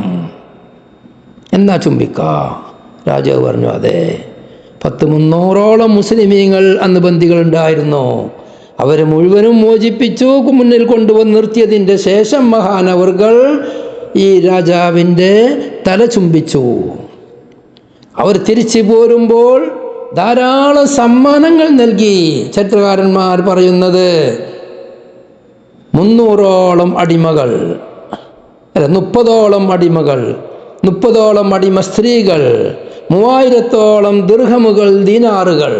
എന്നാ ചുംബിക്കാം. രാജാവ് പറഞ്ഞു, അതെ. 300ഓളം മുസ്ലിമീങ്ങൾ അന്ന് ബന്ദികളുണ്ടായിരുന്നു. അവരെ മുഴുവനും മോചിപ്പിച്ചു മുന്നിൽ കൊണ്ടുവന്ന് നിർത്തിയതിൻ്റെ ശേഷം മഹാനവർകൾ ഈ രാജാവിൻ്റെ തല ചുംബിച്ചു. അവർ തിരിച്ചു പോരുമ്പോൾ ധാരാളം സമ്മാനങ്ങൾ നൽകി. ചരിത്രകാരന്മാർ പറയുന്നത് 300ഓളം അടിമകൾ, 30ഓളം അടിമകൾ, 30ഓളം അടിമ സ്ത്രീകൾ, 3000ഓളം ദിർഹമുകൾ, ദീനാറുകൾ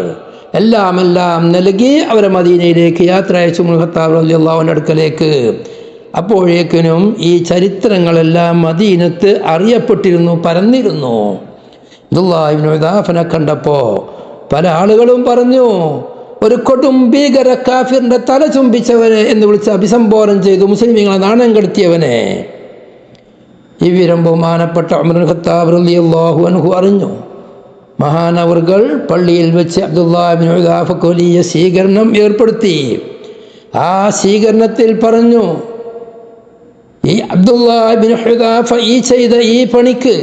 എല്ലാം നൽകി അവരെ മദീനയിലേക്ക് യാത്ര അയച്ചു ഖത്താബ് റളിയല്ലാഹുവിന്റെ അടുക്കലേക്ക്. അപ്പോഴേക്കിനും ഈ ചരിത്രങ്ങളെല്ലാം മദീനത്ത് അറിയപ്പെട്ടിരുന്നു, പരന്നിരുന്നു. അബ്ദുല്ലാഹ് ഇബ്നു ഹുദാഫനെ കണ്ടപ്പോൾ പല ആളുകളും പറഞ്ഞു, ഒരു കൊടും ഭീകര കാഫിറിന്റെ തല ചുംബിച്ചവനെ എന്ന് വിളിച്ച് അഭിസംബോധന ചെയ്തു, മുസ്ലിമീങ്ങളെ നാണം കെടുത്തിയവനെ. ഈ വിവരം ബഹുമാനപ്പെട്ട ഉമർ ഖത്താബ് റളിയല്ലാഹു അൻഹു അറിഞ്ഞു. മഹാനവർകൾ പള്ളിയിൽ വെച്ച് അബ്ദുല്ലാഹ് ഇബ്നു ഹുദാഫക്ക് വലിയ സ്വീകരണം ഏർപ്പെടുത്തി. ആ സ്വീകരണത്തിൽ പറഞ്ഞു, ഈ അബ്ദുല്ലാഹ് ഇബ്നു ഹുദാഫ ചെയ്ത ഈ പണിക്ക്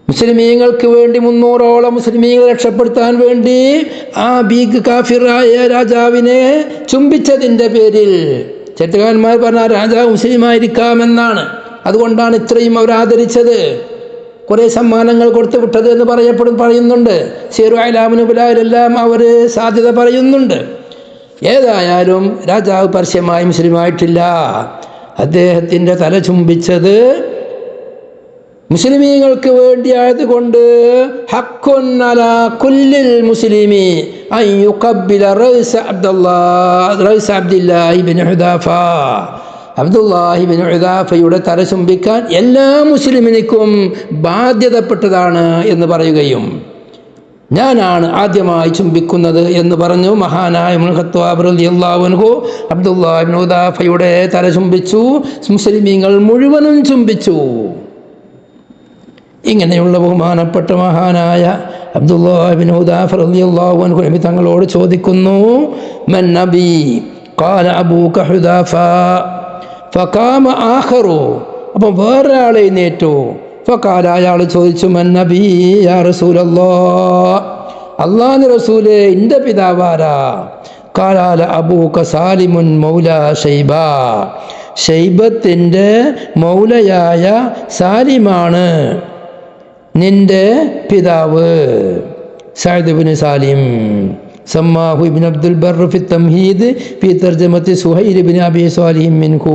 മുസ്ലിമീങ്ങൾക്ക് വേണ്ടി 300ഓളം മുസ്ലിമീങ്ങളെ രക്ഷപ്പെടുത്താൻ വേണ്ടി ആ കാഫിറായ രാജാവിനെ ചുംബിച്ചതിൻ്റെ പേരിൽ ചരിത്രകാരന്മാർ പറഞ്ഞ രാജാവ് മുസ്ലിമായിരിക്കാമെന്നാണ്. അതുകൊണ്ടാണ് ഇത്രയും അവർ ആദരിച്ചത്, കുറേ സമ്മാനങ്ങൾ കൊടുത്തു വിട്ടത് എന്ന് പറയുന്നുണ്ട്. സീറു അലാമിൻ നുബലായിലെല്ലാം അവർ സാധ്യത പറയുന്നുണ്ട്. ഏതായാലും രാജാവ് പരസ്യമായി മുസ്ലിമായിട്ടില്ല. അദ്ദേഹത്തിൻ്റെ തല ചുംബിച്ചത് മുസ്ലിമീങ്ങൾക്ക് വേണ്ടിയായതുകൊണ്ട് ഹഖ്ഖുൻ അലാ കുല്ലിൽ മുസ്ലിമി അൻ യുഖബ്ബില റഅസ അബ്ദുല്ലാഹി ഇബ്നു ഹുദാഫ. അബ്ദുല്ലാഹി ഇബ്നു ഹുദാഫയുടെ തല ചുംബിക്കാൻ എല്ലാ മുസ്ലിമിനും ബാധ്യതപ്പെട്ടതാണ് എന്ന് പറയുകയും ഞാനാണ് ആദ്യമായി ചുംബിക്കുന്നത് എന്ന് പറഞ്ഞു. മഹാനായ ഉമർ ഖത്താബ് റളിയല്ലാഹു അൻഹു അബ്ദുല്ലാഹി ഇബ്നു ഹുദാഫയുടെ തല ചുംബിച്ചു, മുസ്ലിമീങ്ങൾ മുഴുവനും ചുംബിച്ചു. ഇങ്ങനെയുള്ള ബഹുമാനപ്പെട്ട മഹാനായ അബ്ദുല്ലാഹി ഇബ്നു ഹുദാഫ റളിയല്ലാഹു അൻഹു നബി തങ്ങളോട് ചോദിക്കുന്നു, മൻ നബി ഖാല അബൂക ഹുദാഫ ഫഖാമ ആഖറു. അപ്പം വേറൊരാളെ എഴുന്നേറ്റു. ഫഖാല, അയാൾ ചോദിച്ചു, മൻ നബി യാ റസൂലല്ലാഹ്, അല്ലാഹുവിന്റെ റസൂലേ, എൻ്റെ പിതാവാരാ? ഖാല അബൂക സാലിമുൻ മൗല ഷൈബ, ഷൈബത്തിൻ്റെ മൗലയായ സാലിമാണ് നിന്റെ പിതാവ്. സഅദ് ഇബ്നു സാലിം സമ്മാഹു ഇബ്നു അബ്ദുൽ ബർ ഫി തംഹീദ് ഫി തർജമത്തി സുഹൈൽ ഇബ്നു അബി സാലിം മിൻഹു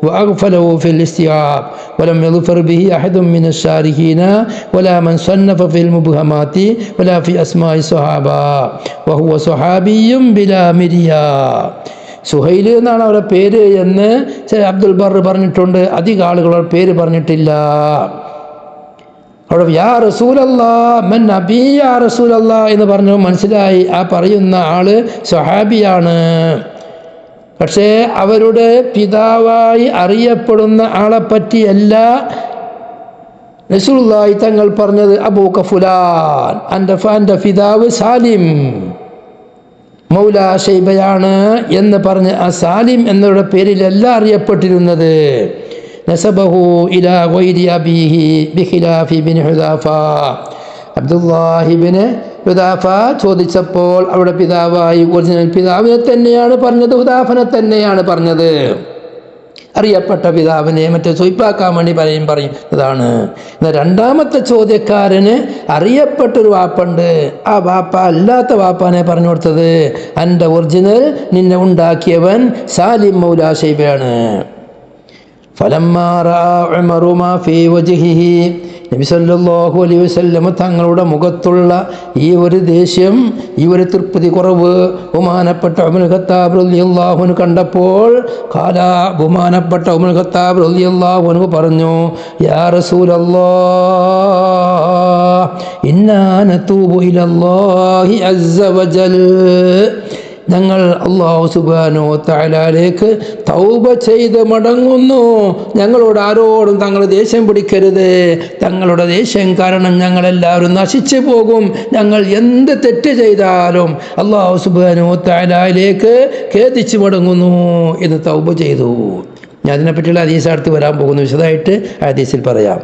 വഅഗ്ഫലഹു ഫിൽ ഇസ്തിയാബ് വലം യദ്ഫർ ബിഹി അഹദുൻ മിന الشارحين ولا من صنف في المبهمات ولا في أسماء الصحابة وهو صحابي بلا مريا. സുഹൈൽ എന്നാണ് അവരുടെ പേര് എന്ന് അബ്ദുൽ ബർ പറഞ്ഞിട്ടുണ്ട്. അധികം ആളുകളുടെ പേര് പറഞ്ഞിട്ടില്ല. അവിടെ യാ റസൂലല്ലാ മൻ നബി യാ റസൂലല്ലാ എന്ന് പറഞ്ഞു മനസ്സിലായി ആ പറയുന്ന ആള് സ്വഹാബിയാണ്. പക്ഷേ അവരുടെ പിതാവായി അറിയപ്പെടുന്ന ആളെ പറ്റിയല്ല റസൂലുള്ളാഹി തങ്ങൾ പറഞ്ഞത്. അബൂക ഫുലാൻ, എൻ്റെ പിതാവ് സാലിം മൗല ഷൈബയാണ് എന്ന് പറഞ്ഞ് ആ സാലിം എന്നവരുടെ പേരിലല്ല അറിയപ്പെട്ടിരുന്നത്. നസബഹു ഇലാ ഗൈരി അബീഹി ബിഖിലാഫി ബിൻ ഹുദാഫ. അബ്ദുല്ലാഹിബിന് ഹുദാഫ ചോദിച്ചപ്പോൾ അവിടെ പിതാവായി ഒറിജിനൽ പിതാവിനെ തന്നെയാണ് പറഞ്ഞത്, ഹുദാഫനെ തന്നെയാണ് പറഞ്ഞത്. അറിയപ്പെട്ട പിതാവിനെ മറ്റേ സ്വയ്പാക്കാൻ വേണ്ടി പറയും ഇതാണ്. എന്നാൽ രണ്ടാമത്തെ ചോദ്യക്കാരന് അറിയപ്പെട്ടൊരു വാപ്പുണ്ട്, ആ വാപ്പ അല്ലാത്ത വാപ്പാനെ പറഞ്ഞു കൊടുത്തത്. എൻ്റെ ഒറിജിനൽ നിന്നെ ഉണ്ടാക്കിയവൻ സാലിം മൗല ഷൈബയാണ്. ഫലമ്മാ റഅ ഉമറു മാ ഫീ വജ്ഹിഹി, നബി സല്ലല്ലാഹു അലൈഹി വസല്ലം തങ്ങളുടെ മുഖത്തുള്ള ഈ ഒരു ദേഷ്യം, ഈ ഒരു തൃപ്തി കുറവ് ബഹുമാനപ്പെട്ട ഉമർ ഖത്താബ് റളിയല്ലാഹു അൻഹു കണ്ടപ്പോൾ ബഹുമാനപ്പെട്ട ഉമർ ഖത്താബ് റളിയല്ലാഹു അൻഹു പറഞ്ഞു, യാ റസൂലല്ലാഹ് ഇന്നാ നതൂബു ഇലല്ലാഹി അസ്സ വജൽ, ഞങ്ങൾ അല്ലാഹു സുബ്ഹാനഹു വ തആലയിലേക്ക് തൗബ ചെയ്ത് മടങ്ങുന്നു. ഞങ്ങളോട് ആരോടും തങ്ങൾ ദേഷ്യം പിടിക്കരുത്. തങ്ങളുടെ ദേഷ്യം കാരണം ഞങ്ങളെല്ലാവരും നശിച്ചു പോകും. ഞങ്ങൾ എന്ത് തെറ്റ് ചെയ്താലും അല്ലാഹു സുബ്ഹാനഹു വ തആലയിലേക്ക് ഖേദിച്ച് മടങ്ങുന്നു എന്ന് തൗബ ചെയ്തു. ഞാൻ അതിനെപ്പറ്റിയുള്ള ഹദീസ് അടുത്ത് വരാൻ പോകുന്നു, വിശദമായിട്ട് ഹദീസിൽ പറയാം.